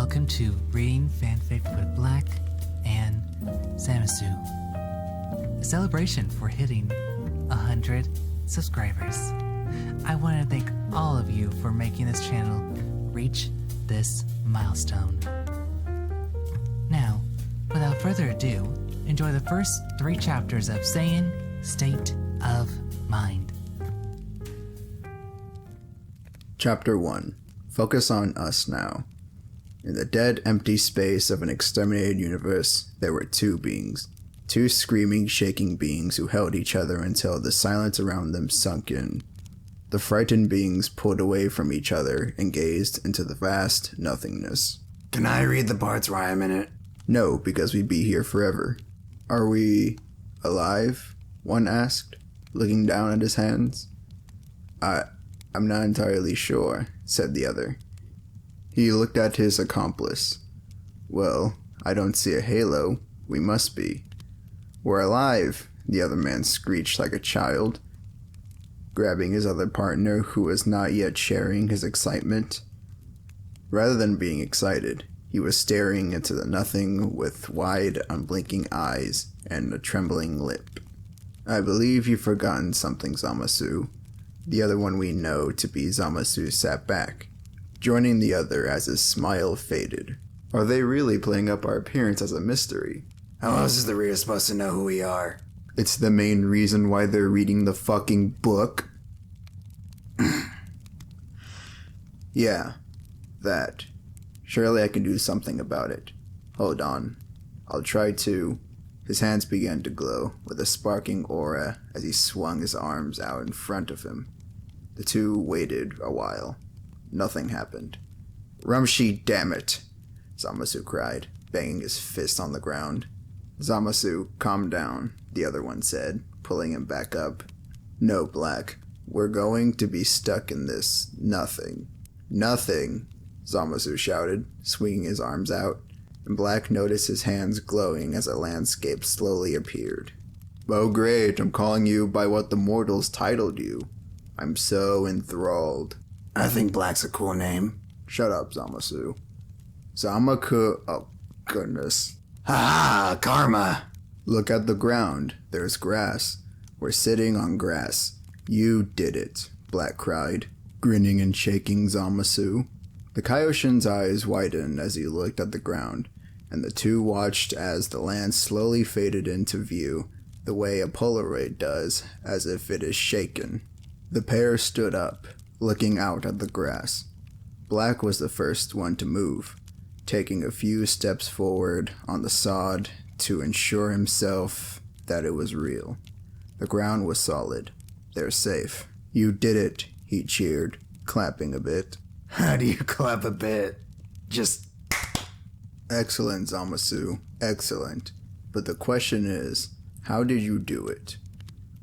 welcome to Reading Fanfic with Black and Zamasu, a celebration for hitting 100 subscribers. I want to thank all of you for making this channel reach this milestone. Now, without further ado, enjoy the first 3 chapters of Saiyan State of Mind. Chapter 1. Focus on us now. In the dead, empty space of an exterminated universe, there were 2 beings. 2 screaming, shaking beings who held each other until the silence around them sunk in. The frightened beings pulled away from each other and gazed into the vast nothingness. Can I read the parts where I'm in it? No, because we'd be here forever. Are we alive? One asked, looking down at his hands. I'm not entirely sure, said the other. He looked at his accomplice. Well, I don't see a halo. We must be. We're alive, the other man screeched like a child, grabbing his other partner who was not yet sharing his excitement. Rather than being excited, he was staring into the nothing with wide, unblinking eyes and a trembling lip. I believe you've forgotten something, Zamasu. The other one we know to be Zamasu sat back, joining the other as his smile faded. Are they really playing up our appearance as a mystery? How else is the reader supposed to know who we are? It's the main reason why they're reading the fucking book. Yeah, that. Surely I can do something about it. Hold on. I'll try to. His hands began to glow with a sparking aura as he swung his arms out in front of him. The 2 waited a while. Nothing happened. Rumshi, damn it! Zamasu cried, banging his fist on the ground. Zamasu, calm down, the other one said, pulling him back up. No, Black. We're going to be stuck in this nothing. Nothing! Zamasu shouted, swinging his arms out, and Black noticed his hands glowing as a landscape slowly appeared. Oh great, I'm calling you by what the mortals titled you. I'm so enthralled. I think Black's a cool name. Shut up, Zamasu. Zamaku... Oh, goodness. Ha-ha! Karma! Look at the ground. There's grass. We're sitting on grass. You did it, Black cried, grinning and shaking Zamasu. The Kaioshin's eyes widened as he looked at the ground, and the 2 watched as the land slowly faded into view, the way a Polaroid does, as if it is shaken. The pair stood up, looking out at the grass. Black was the first one to move, taking a few steps forward on the sod to ensure himself that it was real. The ground was solid. They're safe. You did it, he cheered, clapping a bit. How do you clap a bit? Just... Excellent, Zamasu. Excellent. But the question is, how did you do it?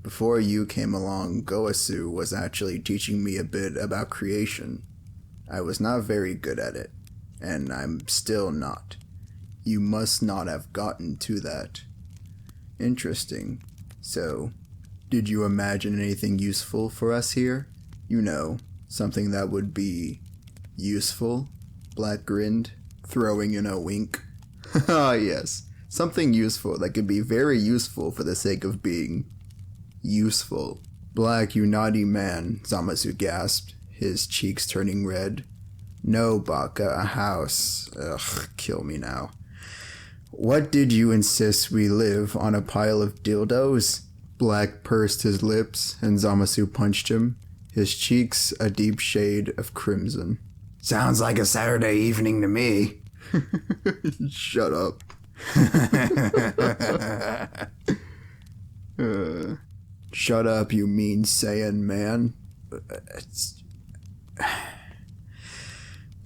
Before you came along, Goku was actually teaching me a bit about creation. I was not very good at it, and I'm still not. You must not have gotten to that. Interesting. So, did you imagine anything useful for us here? You know, something that would be useful? Black grinned, throwing in a wink. Ah, yes. Something useful that could be very useful for the sake of being useful. Black, you naughty man, Zamasu gasped, his cheeks turning red. No, Baka, a house. Ugh, kill me now. What did you insist we live on a pile of dildos? Black pursed his lips, and Zamasu punched him, his cheeks a deep shade of crimson. Sounds like a Saturday evening to me. Shut up. Shut up, you mean Saiyan man.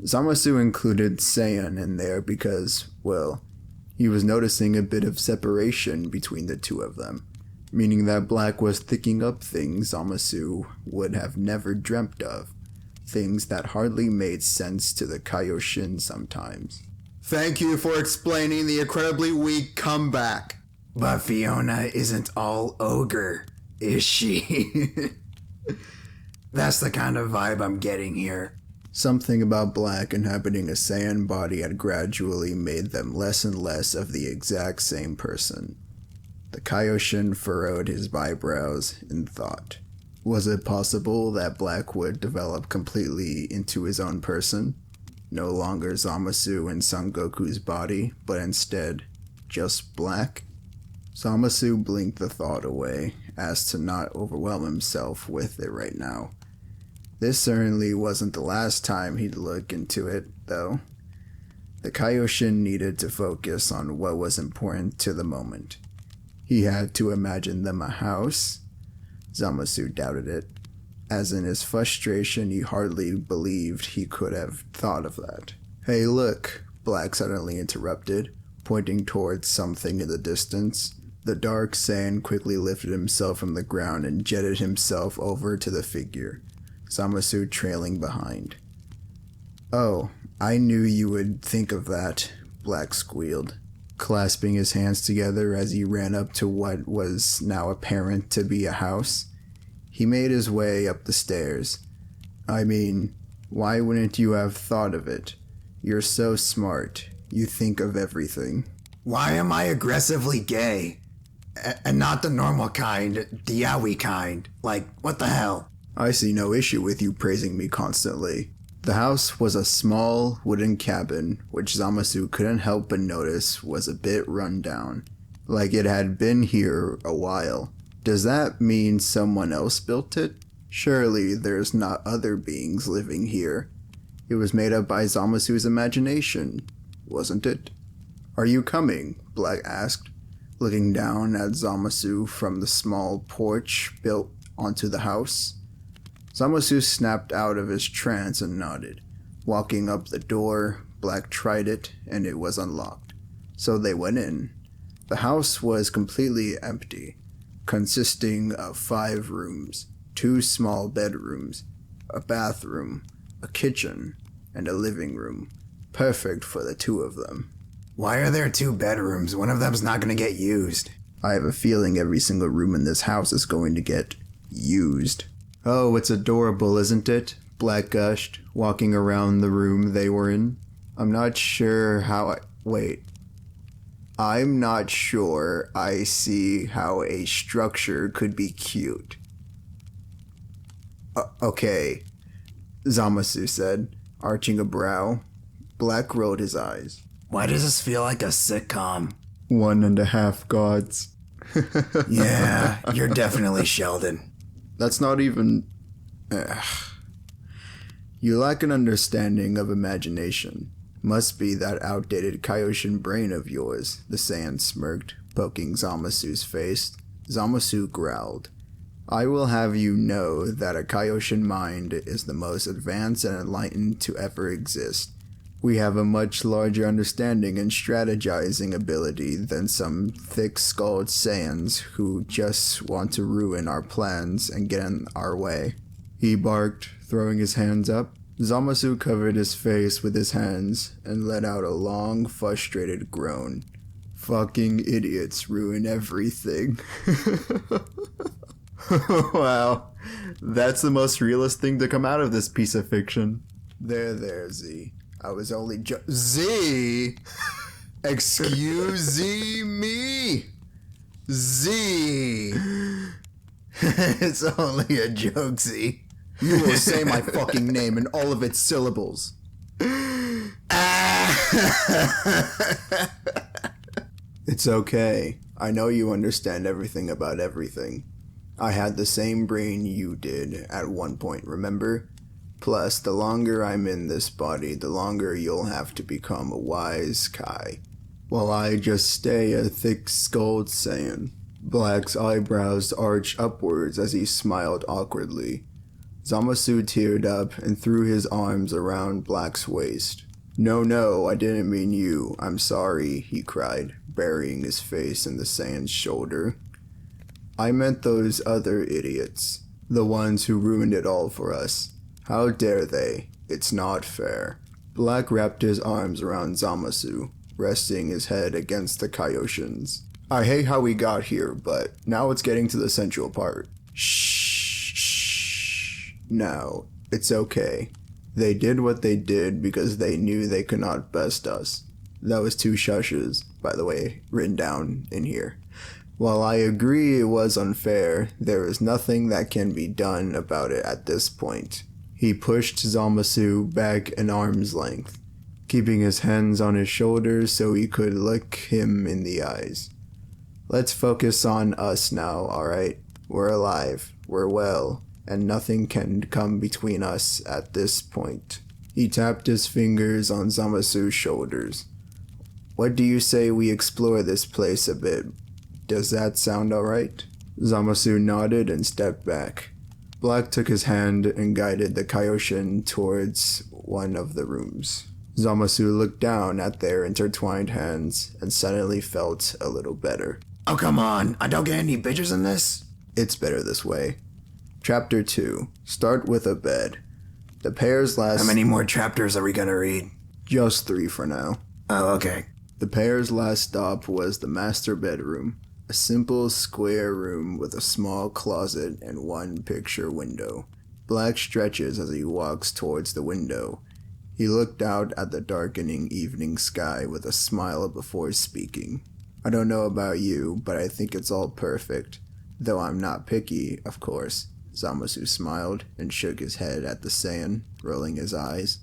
Zamasu included Saiyan in there because, well, he was noticing a bit of separation between the 2 of them, meaning that Black was thinking up things Zamasu would have never dreamt of, things that hardly made sense to the Kaioshin sometimes. Thank you for explaining the incredibly weak comeback. But Fiona isn't all ogre, is she? That's the kind of vibe I'm getting here. Something about Black inhabiting a Saiyan body had gradually made them less and less of the exact same person. The Kaioshin furrowed his eyebrows in thought. Was it possible that Black would develop completely into his own person? No longer Zamasu in Son Goku's body, but instead just Black? Zamasu blinked the thought away, as to not overwhelm himself with it right now. This certainly wasn't the last time he'd look into it, though. The Kaioshin needed to focus on what was important to the moment. He had to imagine them a house. Zamasu doubted it, as in his frustration he hardly believed he could have thought of that. "Hey look," Black suddenly interrupted, pointing towards something in the distance. The dark Saiyan quickly lifted himself from the ground and jetted himself over to the figure, Zamasu trailing behind. "Oh, I knew you would think of that," Black squealed, clasping his hands together as he ran up to what was now apparent to be a house. He made his way up the stairs. "I mean, why wouldn't you have thought of it? You're so smart. You think of everything." Why am I aggressively gay? And not the normal kind, the yaoi kind. Like, what the hell? "I see no issue with you praising me constantly." The house was a small wooden cabin, which Zamasu couldn't help but notice was a bit run down, like it had been here a while. Does that mean someone else built it? Surely there's not other beings living here. It was made up by Zamasu's imagination, wasn't it? "Are you coming?" Black asked, looking down at Zamasu from the small porch built onto the house. Zamasu snapped out of his trance and nodded. Walking up the door, Black tried it, and it was unlocked. So they went in. The house was completely empty, consisting of 5 rooms, 2 small bedrooms, a bathroom, a kitchen, and a living room, perfect for the 2 of them. Why are there 2 bedrooms? One of them's not gonna get used. "I have a feeling every single room in this house is going to get used." "Oh, it's adorable, isn't it?" Black gushed, walking around the room they were in. I'm not sure I see how a structure could be cute." Okay," Zamasu said, arching a brow. Black rolled his eyes. Why does this feel like a sitcom? 1.5 gods. Yeah, you're definitely Sheldon. That's not even... You lack an understanding of imagination. Must be that outdated Kaioshin brain of yours, the Saiyan smirked, poking Zamasu's face. Zamasu growled. "I will have you know that a Kaioshin mind is the most advanced and enlightened to ever exist. We have a much larger understanding and strategizing ability than some thick-skulled Saiyans who just want to ruin our plans and get in our way," he barked, throwing his hands up. Zamasu covered his face with his hands and let out a long, frustrated groan. "Fucking idiots ruin everything." Wow, that's the most realist thing to come out of this piece of fiction. There, Z. I was only Z! Excuse me? Z! It's only a joke, Z. You will say my fucking name in all of its syllables. It's okay. I know you understand everything about everything. I had the same brain you did at one point, remember? Plus, the longer I'm in this body, the longer you'll have to become a wise Kai, while I just stay a thick-skulled Saiyan. Black's eyebrows arched upwards as he smiled awkwardly. Zamasu teared up and threw his arms around Black's waist. No, I didn't mean you. I'm sorry," he cried, burying his face in the Saiyan's shoulder. "I meant those other idiots, the ones who ruined it all for us. How dare they? It's not fair." Black wrapped his arms around Zamasu, resting his head against the Kaioshin's. "I hate how we got here, but now it's getting to the central part." Shh. Now, it's okay. They did what they did because they knew they could not best us. That was 2 shushes, by the way, written down in here. While I agree it was unfair, there is nothing that can be done about it at this point. He pushed Zamasu back an arm's length, keeping his hands on his shoulders so he could look him in the eyes. Let's focus on us now, alright? We're alive, we're well, and nothing can come between us at this point. He tapped his fingers on Zamasu's shoulders. What do you say we explore this place a bit? Does that sound alright? Zamasu nodded and stepped back. Black took his hand and guided the Kaioshin towards one of the rooms. Zamasu looked down at their intertwined hands and suddenly felt a little better. Oh, come on. I don't get any bitches in this? It's better this way. Chapter 2. Start with a bed. The pair's last... How many more chapters are we gonna read? Just 3 for now. Oh, okay. The pair's last stop was the master bedroom. A simple square room with a small closet and 1 picture window. Black stretches as he walks towards the window. He looked out at the darkening evening sky with a smile before speaking. I don't know about you, but I think it's all perfect. Though I'm not picky, of course. Zamasu smiled and shook his head at the sand, rolling his eyes.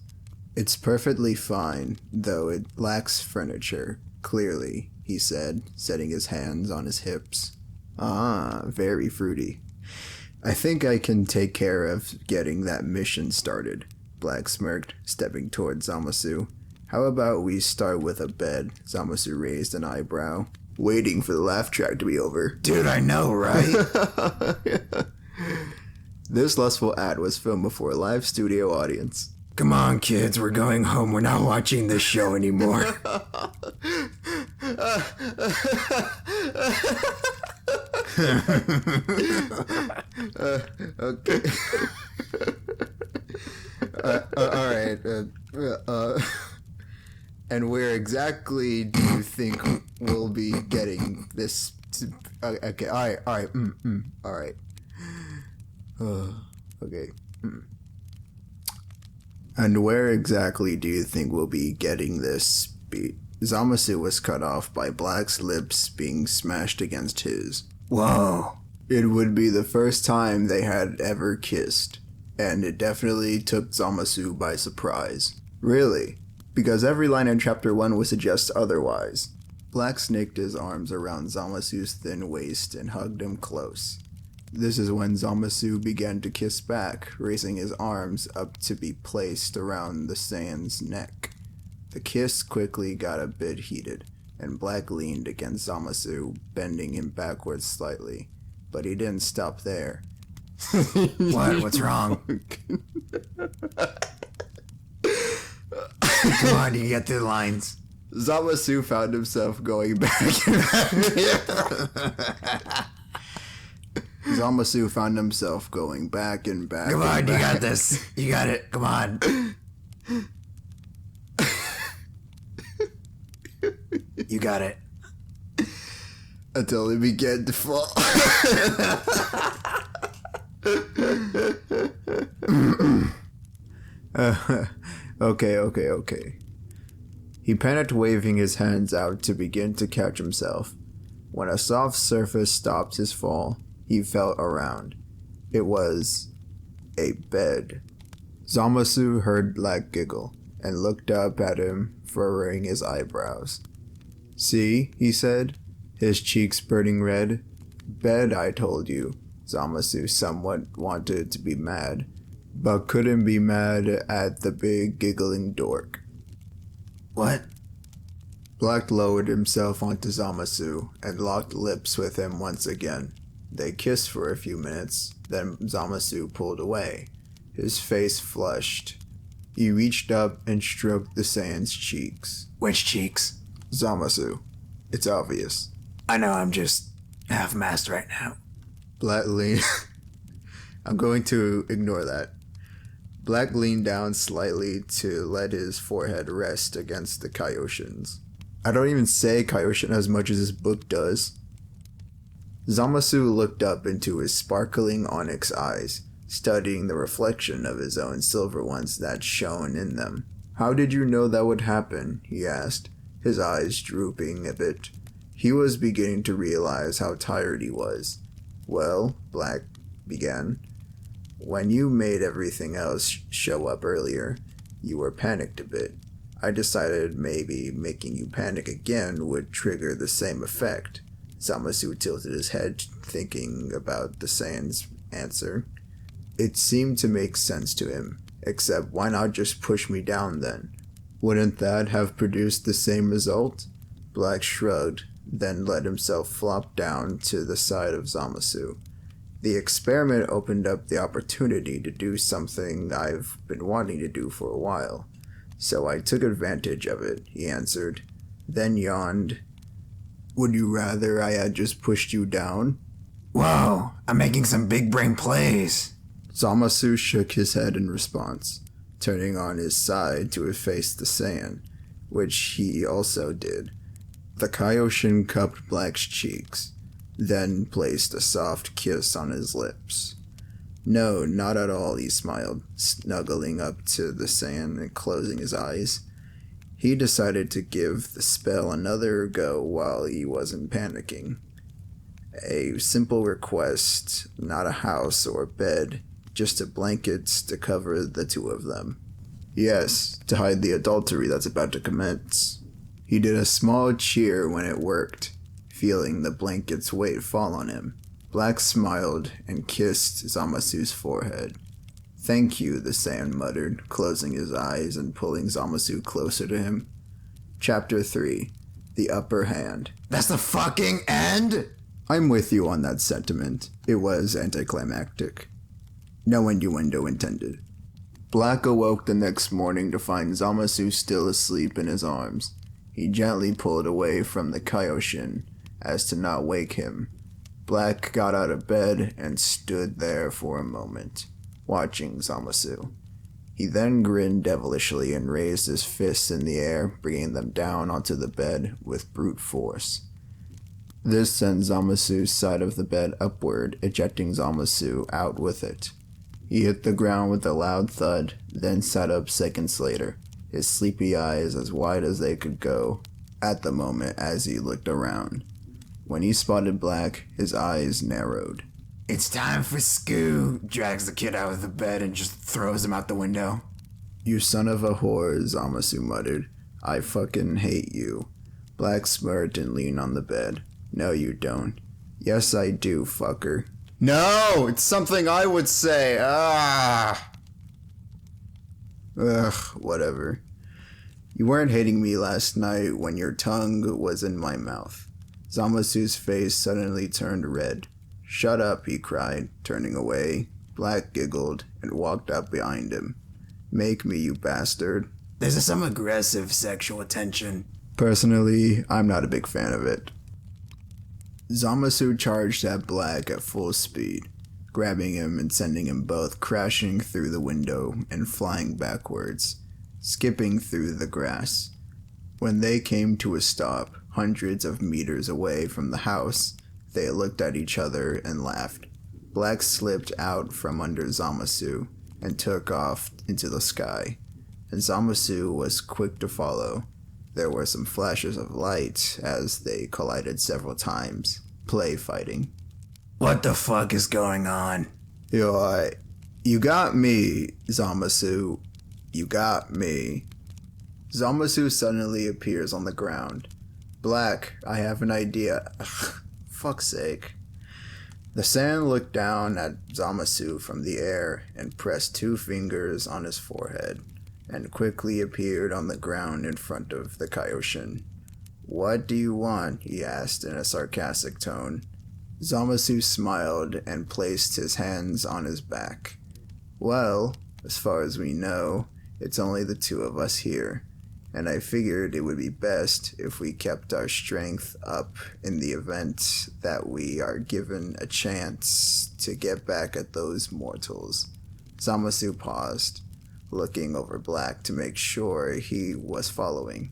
It's perfectly fine, though it lacks furniture, clearly, he said, setting his hands on his hips. Ah, very fruity. I think I can take care of getting that mission started, Black smirked, stepping toward Zamasu. How about we start with a bed? Zamasu raised an eyebrow, waiting for the laugh track to be over. Dude, I know, right? This lustful ad was filmed before a live studio audience. Come on, kids, we're going home. We're not watching this show anymore. Okay. Alright. And where exactly do you think we'll be getting this? Okay, alright. Alright. Okay. And where exactly do you think we'll be getting this beat? Zamasu was cut off by Black's lips being smashed against his. Whoa. It would be the first time they had ever kissed, and it definitely took Zamasu by surprise. Really? Because every line in Chapter 1 would suggest otherwise. Black snaked his arms around Zamasu's thin waist and hugged him close. This is when Zamasu began to kiss back, raising his arms up to be placed around the Saiyan's neck. The kiss quickly got a bit heated, and Black leaned against Zamasu, bending him backwards slightly. But he didn't stop there. What? What's wrong? Come on, you get through the lines. Zamasu found himself going back. Zamasu found himself going back and back. Come on, you got this. You got it. Come on. You got it. Until he began to fall. Okay. He panicked, waving his hands out to begin to catch himself. When a soft surface stopped his fall, he felt around. It was a bed. Zamasu heard Black giggle and looked up at him, furrowing his eyebrows. See, he said, his cheeks burning red. Bed, I told you. Zamasu somewhat wanted to be mad, but couldn't be mad at the big giggling dork. What? Black lowered himself onto Zamasu and locked lips with him once again. They kissed for a few minutes, then Zamasu pulled away. His face flushed. He reached up and stroked the Saiyan's cheeks. Which cheeks? Zamasu. It's obvious. I know, I'm just half-mast right now. Black leaned... I'm going to ignore that. Black leaned down slightly to let his forehead rest against the Kaioshin's. I don't even say Kaioshin as much as this book does. Zamasu looked up into his sparkling onyx eyes, studying the reflection of his own silver ones that shone in them. "How did you know that would happen?" he asked, his eyes drooping a bit. He was beginning to realize how tired he was. "Well," Black began, "when you made everything else show up earlier, you were panicked a bit. I decided maybe making you panic again would trigger the same effect." Zamasu tilted his head, thinking about the Saiyan's answer. It seemed to make sense to him, except why not just push me down then? Wouldn't that have produced the same result? Black shrugged, then let himself flop down to the side of Zamasu. "The experiment opened up the opportunity to do something I've been wanting to do for a while, so I took advantage of it," he answered, then yawned. "Would you rather I had just pushed you down?" Whoa, I'm making some big brain plays. Zamasu shook his head in response, turning on his side to face the Saiyan, which he also did. The Kaioshin cupped Black's cheeks, then placed a soft kiss on his lips. "No, not at all," he smiled, snuggling up to the Saiyan and closing his eyes. He decided to give the spell another go while he wasn't panicking. "A simple request, not a house or bed, just a blanket to cover the two of them." "Yes, to hide the adultery that's about to commence." He did a small cheer when it worked, feeling the blanket's weight fall on him. Black smiled and kissed Zamasu's forehead. "Thank you," the Saiyan muttered, closing his eyes and pulling Zamasu closer to him. Chapter 3. The Upper Hand. That's the fucking end? I'm with you on that sentiment. It was anticlimactic. No innuendo intended. Black awoke the next morning to find Zamasu still asleep in his arms. He gently pulled away from the Kaioshin as to not wake him. Black got out of bed and stood there for a moment, watching Zamasu. He then grinned devilishly and raised his fists in the air, bringing them down onto the bed with brute force. This sent Zamasu's side of the bed upward, ejecting Zamasu out with it. He hit the ground with a loud thud, then sat up seconds later, his sleepy eyes as wide as they could go at the moment as he looked around. When he spotted Black, his eyes narrowed. It's time for school, drags the kid out of the bed and just throws him out the window. "You son of a whore," Zamasu muttered. "I fucking hate you." Black smirked and leaned on the bed. "No, you don't." "Yes, I do, fucker." "No, it's something I would say. Ah. Ugh, whatever. You weren't hating me last night when your tongue was in my mouth." Zamasu's face suddenly turned red. "Shut up," he cried, turning away. Black giggled and walked up behind him. "Make me, you bastard." There's some aggressive sexual tension. Personally, I'm not a big fan of it. Zamasu charged at Black at full speed, grabbing him and sending him both crashing through the window and flying backwards, skipping through the grass. When they came to a stop, hundreds of meters away from the house, they looked at each other and laughed. Black slipped out from under Zamasu and took off into the sky, and Zamasu was quick to follow. There were some flashes of light as they collided several times, play fighting. What the fuck is going on? Yo, you got me, Zamasu. You got me. Zamasu suddenly appears on the ground. "Black, I have an idea." Ugh, fuck's sake. The Saiyan looked down at Zamasu from the air and pressed 2 fingers on his forehead, and quickly appeared on the ground in front of the Kaioshin. "What do you want?" he asked in a sarcastic tone. Zamasu smiled and placed his hands on his back. "Well, as far as we know, it's only the 2 of us here, and I figured it would be best if we kept our strength up in the event that we are given a chance to get back at those mortals." Zamasu paused, looking over Black to make sure he was following.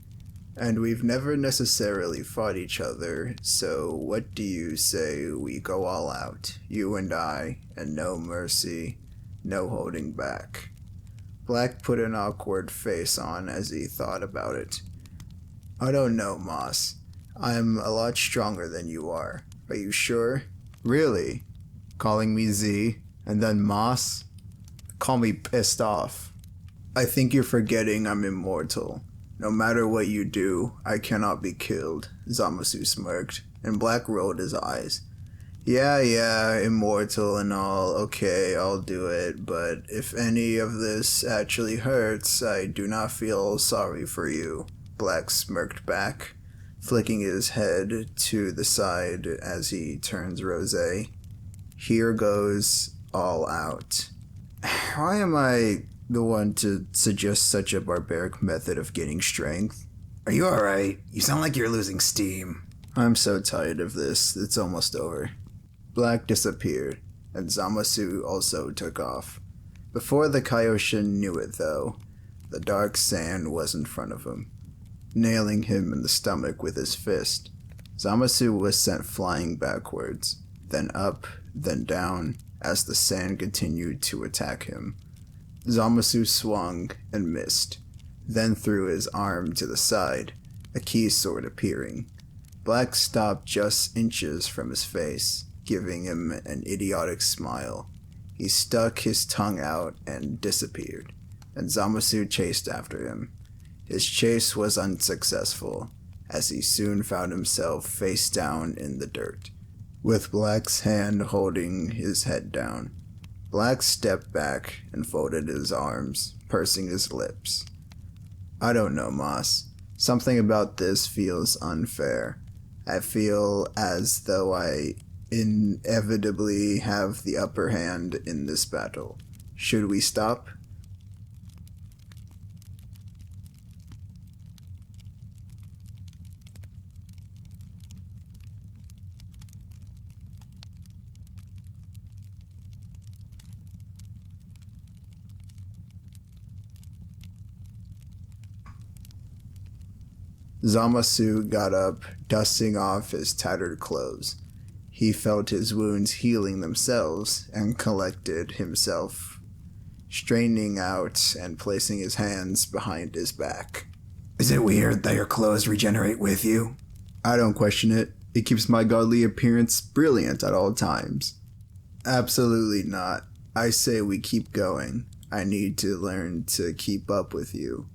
"And we've never necessarily fought each other, so what do you say we go all out, you and I, and no mercy?" no holding back. Black put an awkward face on as he thought about it. I don't know, Moss. I'm a lot stronger than you are. Are you sure? Really? Calling me Z, and then Moss? Call me pissed off. I think you're forgetting I'm immortal. No matter what you do, I cannot be killed, Zamasu smirked, and Black rolled his eyes. Yeah, immortal and all, okay, I'll do it, but if any of this actually hurts, I do not feel sorry for you, Black smirked back, flicking his head to the side as he turns rosé. Here goes all out. Why am I the one to suggest such a barbaric method of gaining strength? Are you alright? You sound like you're losing steam. I'm so tired of this, it's almost over. Black disappeared, and Zamasu also took off. Before the Kaioshin knew it, though, the dark sand was in front of him, nailing him in the stomach with his fist. Zamasu was sent flying backwards, then up, then down, as the sand continued to attack him. Zamasu swung and missed, then threw his arm to the side, a key sword appearing. Black stopped just inches from his face, giving him an idiotic smile. He stuck his tongue out and disappeared, and Zamasu chased after him. His chase was unsuccessful, as he soon found himself face down in the dirt, with Black's hand holding his head down. Black stepped back and folded his arms, pursing his lips. I don't know, Moss. Something about this feels unfair. I feel as though I inevitably have the upper hand in this battle. Should we stop? Zamasu got up, dusting off his tattered clothes. He felt his wounds healing themselves and collected himself, straightening out and placing his hands behind his back. Is it weird that your clothes regenerate with you? I don't question it. It keeps my godly appearance brilliant at all times. Absolutely not. I say we keep going. I need to learn to keep up with you,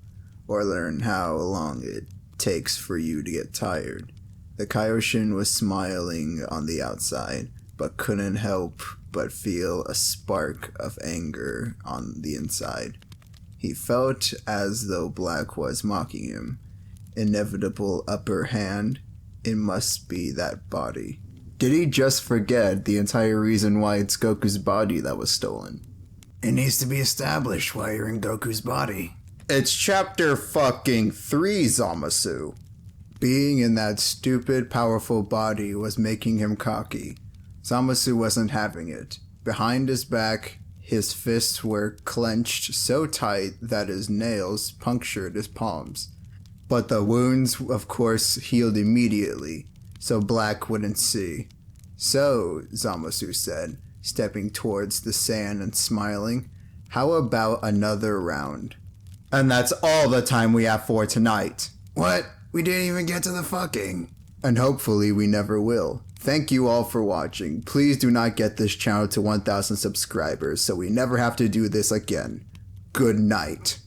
or learn how long it takes for you to get tired. The Kaioshin was smiling on the outside, but couldn't help but feel a spark of anger on the inside. He felt as though Black was mocking him. Inevitable upper hand, it must be that body. Did he just forget the entire reason why it's Goku's body that was stolen? It needs to be established why you're in Goku's body. It's chapter fucking 3, Zamasu. Being in that stupid, powerful body was making him cocky. Zamasu wasn't having it. Behind his back, his fists were clenched so tight that his nails punctured his palms. But the wounds, of course, healed immediately, so Black wouldn't see. So, Zamasu said, stepping towards the sand and smiling, how about another round? And that's all the time we have for tonight. What? We didn't even get to the fucking. And hopefully we never will. Thank you all for watching. Please do not get this channel to 1,000 subscribers so we never have to do this again. Good night.